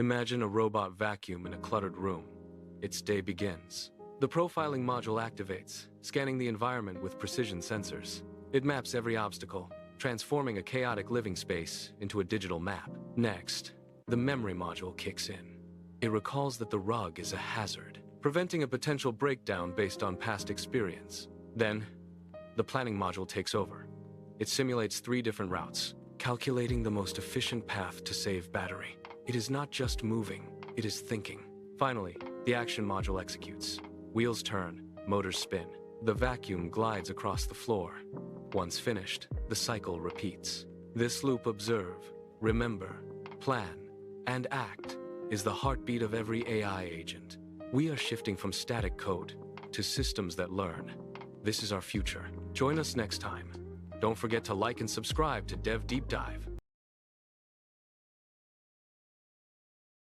Imagine a robot vacuum in a cluttered room. Its day begins. The profiling module activates, scanning the environment with precision sensors. It maps every obstacle, transforming a chaotic living space into a digital map. Next, the memory module kicks in. It recalls that the rug is a hazard, preventing a potential breakdown based on past experience. Then, the planning module takes over. It simulates 3 different routes, calculating the most efficient path to save battery. It is not just moving, it is thinking. Finally, the action module executes. Wheels turn, motors spin. The vacuum glides across the floor. Once finished, the cycle repeats. This loop: observe, remember, plan, and act is the heartbeat of every AI agent. We are shifting from static code to systems that learn. This is our future. Join us next time. Don't forget to like and subscribe to Dev Deep Dive.